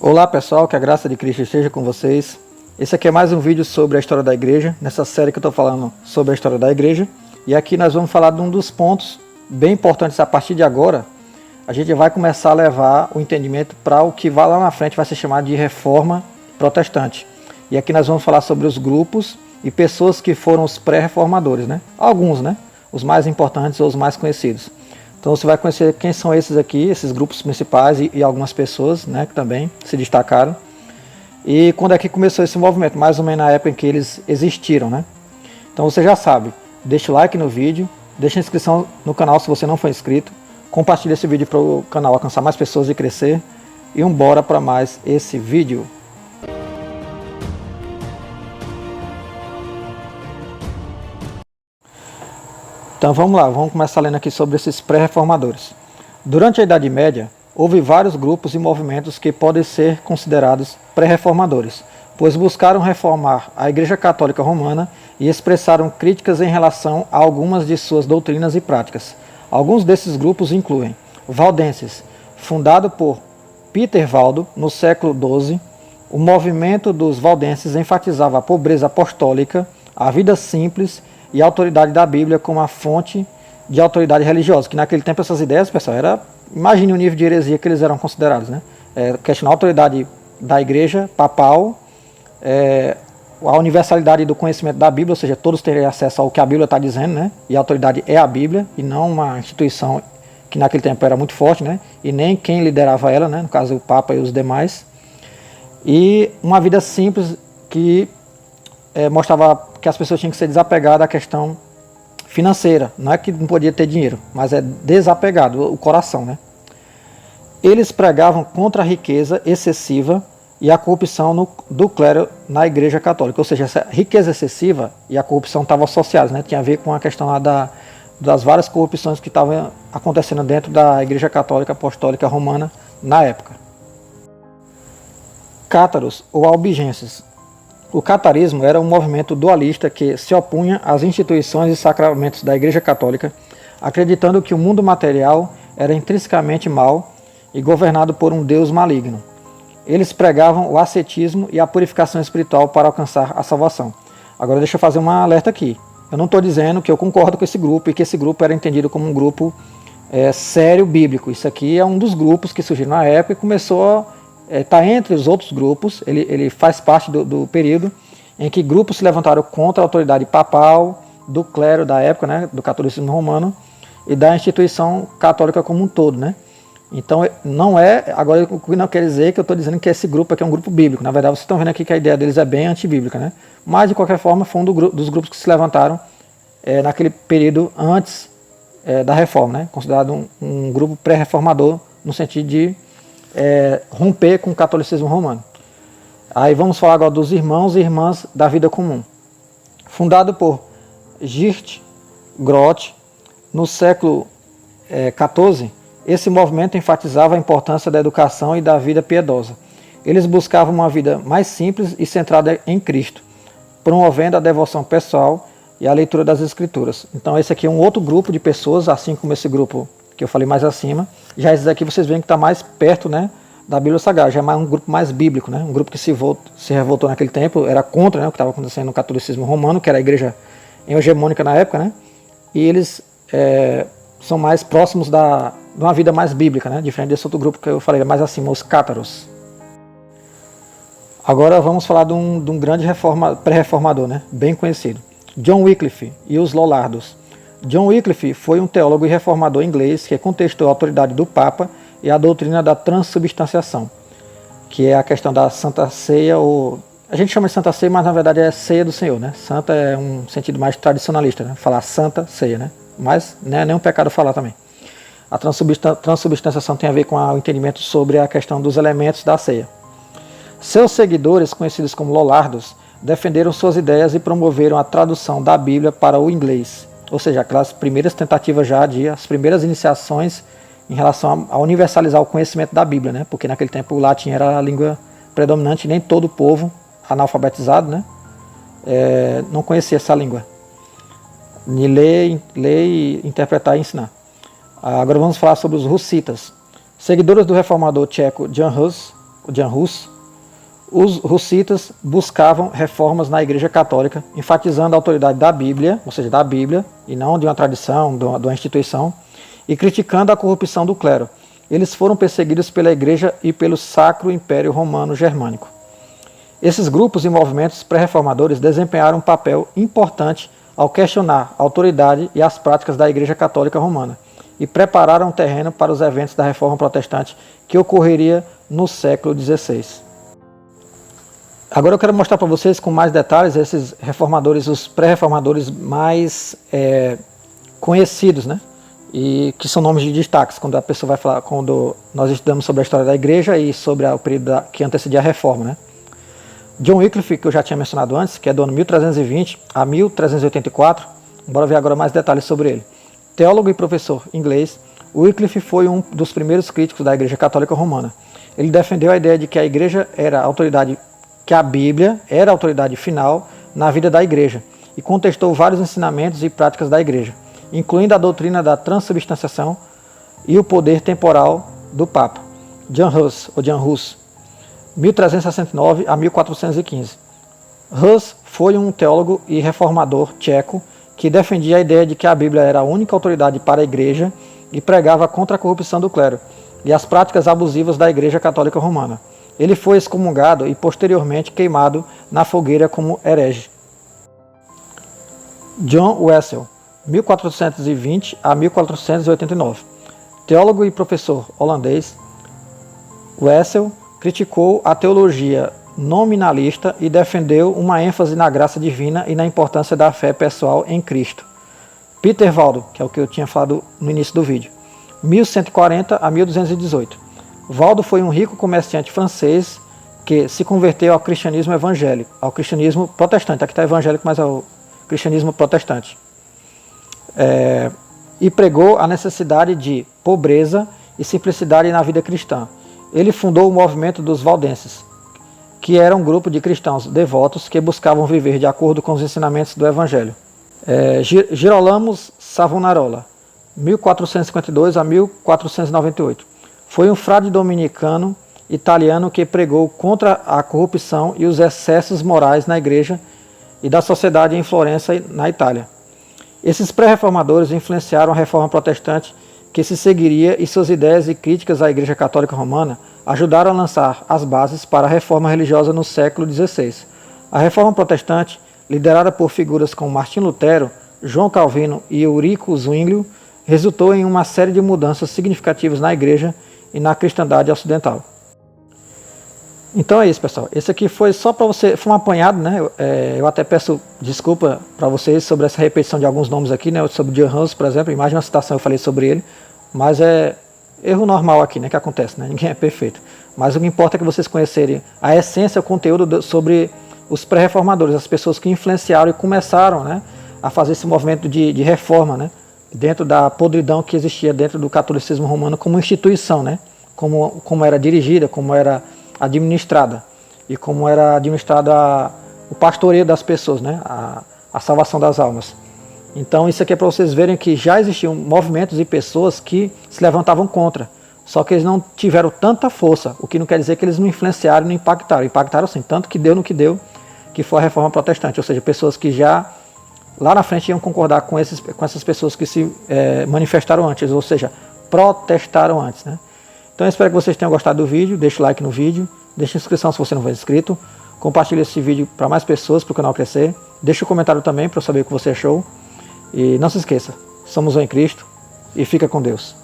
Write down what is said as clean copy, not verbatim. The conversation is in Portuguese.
Olá pessoal, que a graça de Cristo esteja com vocês. Esse aqui é mais um vídeo sobre a história da igreja, nessa série que eu estou falando sobre a história da igreja. E aqui nós vamos falar de um dos pontos bem importantes. A partir de agora, a gente vai começar a levar o entendimento para o que vai lá na frente vai ser chamado de reforma protestante. E aqui nós vamos falar sobre os grupos e pessoas que foram os pré-reformadores, né? Alguns, né? Os mais importantes ou os mais conhecidos. Então você vai conhecer quem são esses aqui, esses grupos principais e algumas pessoas, né, que também se destacaram. E quando é que começou esse movimento? Mais ou menos na época em que eles existiram, né? Então você já sabe, deixa o like no vídeo, deixa a inscrição no canal se você não for inscrito, compartilha esse vídeo para o canal alcançar mais pessoas e crescer. E bora para mais esse vídeo. Então vamos lá, vamos começar lendo aqui sobre esses pré-reformadores. Durante a Idade Média, houve vários grupos e movimentos que podem ser considerados pré-reformadores, pois buscaram reformar a Igreja Católica Romana e expressaram críticas em relação a algumas de suas doutrinas e práticas. Alguns desses grupos incluem Valdenses, fundado por Peter Valdo no século XII. O movimento dos valdenses enfatizava a pobreza apostólica, a vida simples e a autoridade da Bíblia como a fonte de autoridade religiosa, que naquele tempo essas ideias, pessoal, imagine o nível de heresia que eles eram considerados, né? Questionar a autoridade da igreja papal, a universalidade do conhecimento da Bíblia, ou seja, todos teriam acesso ao que a Bíblia está dizendo, né? E a autoridade é a Bíblia, e não uma instituição que naquele tempo era muito forte, né? E nem quem liderava ela, né? No caso o Papa e os demais. E uma vida simples que mostrava que as pessoas tinham que ser desapegadas à questão financeira. Não é que não podia ter dinheiro, mas é desapegado, o coração, né? Eles pregavam contra a riqueza excessiva e a corrupção do clero na Igreja Católica. Ou seja, essa riqueza excessiva e a corrupção estavam associadas, né? Tinha a ver com a questão lá das várias corrupções que estavam acontecendo dentro da Igreja Católica Apostólica Romana na época. Cátaros ou albigenses. O catarismo era um movimento dualista que se opunha às instituições e sacramentos da Igreja Católica, acreditando que o mundo material era intrinsecamente mau e governado por um Deus maligno. Eles pregavam o ascetismo e a purificação espiritual para alcançar a salvação. Agora deixa eu fazer um alerta aqui. Eu não estou dizendo que eu concordo com esse grupo e que esse grupo era entendido como um grupo sério bíblico. Isso aqui é um dos grupos que surgiu na época e começou está entre os outros grupos. Ele faz parte do período em que grupos se levantaram contra a autoridade papal, do clero da época, né, do catolicismo romano e da instituição católica como um todo, né? Então não agora não quer dizer que eu estou dizendo que esse grupo aqui é um grupo bíblico. Na verdade vocês estão vendo aqui que a ideia deles é bem antibíblica, né? Mas de qualquer forma foi um dos grupos que se levantaram naquele período antes da reforma, né? Considerado um grupo pré-reformador no sentido de romper com o catolicismo romano. Aí vamos falar agora dos irmãos e irmãs da vida comum. Fundado por Geert Groth no século XIV, esse movimento enfatizava a importância da educação e da vida piedosa. Eles buscavam uma vida mais simples e centrada em Cristo, promovendo a devoção pessoal e a leitura das Escrituras. Então esse aqui é um outro grupo de pessoas, assim como esse grupo que eu falei mais acima. Já esses aqui vocês veem que está mais perto, né, da Bíblia Sagrada, já é um grupo mais bíblico, né, um grupo que se revoltou naquele tempo, era contra, né, o que estava acontecendo no catolicismo romano, que era a igreja hegemônica na época, né, e eles são mais próximos de uma vida mais bíblica, né, diferente desse outro grupo que eu falei mais acima, os cátaros. Agora vamos falar de um grande pré-reformador, né, bem conhecido, John Wycliffe e os Lollardos. John Wycliffe foi um teólogo e reformador inglês que contestou a autoridade do Papa e a doutrina da transubstanciação, que é a questão da Santa Ceia, ou a gente chama de Santa Ceia, mas na verdade é Ceia do Senhor, né? Santa é um sentido mais tradicionalista, né? Falar Santa Ceia, né? Mas não é nenhum pecado falar também. A transubstanciação tem a ver com o entendimento sobre a questão dos elementos da ceia. Seus seguidores, conhecidos como Lollardos, defenderam suas ideias e promoveram a tradução da Bíblia para o inglês. Ou seja, aquelas primeiras tentativas as primeiras iniciações em relação a universalizar o conhecimento da Bíblia, né? Porque naquele tempo o latim era a língua predominante, nem todo o povo analfabetizado, né, não conhecia essa língua, de ler, interpretar e ensinar. Agora vamos falar sobre os hussitas. Seguidores do reformador tcheco Jan Hus, os hussitas buscavam reformas na Igreja Católica, enfatizando a autoridade da Bíblia, ou seja, da Bíblia, e não de uma tradição, de uma instituição, e criticando a corrupção do clero. Eles foram perseguidos pela Igreja e pelo Sacro Império Romano Germânico. Esses grupos e movimentos pré-reformadores desempenharam um papel importante ao questionar a autoridade e as práticas da Igreja Católica Romana e prepararam o terreno para os eventos da Reforma Protestante que ocorreria no século XVI. Agora eu quero mostrar para vocês com mais detalhes esses reformadores, os pré-reformadores mais conhecidos, né? E que são nomes de destaques quando a pessoa vai falar, quando nós estudamos sobre a história da Igreja e sobre o período que antecedia a Reforma, né? John Wycliffe, que eu já tinha mencionado antes, que é do ano 1320 a 1384, bora ver agora mais detalhes sobre ele. Teólogo e professor inglês, Wycliffe foi um dos primeiros críticos da Igreja Católica Romana. Ele defendeu a ideia de que a Igreja era a autoridade, que a Bíblia era a autoridade final na vida da Igreja, e contestou vários ensinamentos e práticas da Igreja, incluindo a doutrina da transubstanciação e o poder temporal do Papa. Jan Hus, 1369 a 1415. Hus foi um teólogo e reformador tcheco que defendia a ideia de que a Bíblia era a única autoridade para a Igreja e pregava contra a corrupção do clero e as práticas abusivas da Igreja Católica Romana. Ele foi excomungado e posteriormente queimado na fogueira como herege. John Wessel, 1420 a 1489. Teólogo e professor holandês, Wessel criticou a teologia nominalista e defendeu uma ênfase na graça divina e na importância da fé pessoal em Cristo. Peter Waldo, que é o que eu tinha falado no início do vídeo, 1140 a 1218. Waldo foi um rico comerciante francês que se converteu ao cristianismo evangélico, ao cristianismo protestante. Aqui está evangélico, mas é o cristianismo protestante. E pregou a necessidade de pobreza e simplicidade na vida cristã. Ele fundou o movimento dos valdenses, que era um grupo de cristãos devotos que buscavam viver de acordo com os ensinamentos do Evangelho. Girolamo Savonarola, 1452 a 1498. Foi um frade dominicano italiano que pregou contra a corrupção e os excessos morais na igreja e da sociedade em Florença, na Itália. Esses pré-reformadores influenciaram a reforma protestante que se seguiria e suas ideias e críticas à Igreja Católica Romana ajudaram a lançar as bases para a reforma religiosa no século XVI. A reforma protestante, liderada por figuras como Martim Lutero, João Calvino e Eurico Zwinglio, resultou em uma série de mudanças significativas na Igreja e na cristandade ocidental. Então é isso, pessoal. Esse aqui foi só para você, foi um apanhado, né? Eu até peço desculpa para vocês sobre essa repetição de alguns nomes aqui, né? Sobre Jan Hus, por exemplo, em mais de uma citação eu falei sobre ele, mas é erro normal aqui, né? Que acontece, né? Ninguém é perfeito. Mas o que importa é que vocês conhecerem a essência, o conteúdo sobre os pré-reformadores, as pessoas que influenciaram e começaram, né, a fazer esse movimento de reforma, né? Dentro da podridão que existia dentro do catolicismo romano como instituição, né? Como era dirigida, como era administrada e como era administrado o pastoreio das pessoas, né? A salvação das almas. Então isso aqui é para vocês verem que já existiam movimentos e pessoas que se levantavam contra, só que eles não tiveram tanta força, o que não quer dizer que eles não influenciaram, não impactaram. Impactaram sim, tanto que deu no que deu, que foi a reforma protestante, ou seja, pessoas que já lá na frente iam concordar com essas pessoas que se manifestaram antes, ou seja, protestaram antes, né? Então eu espero que vocês tenham gostado do vídeo, deixe o like no vídeo, deixe a inscrição se você não for inscrito, compartilhe esse vídeo para mais pessoas, para o canal crescer, deixe um comentário também para eu saber o que você achou, e não se esqueça, somos um em Cristo, e fica com Deus.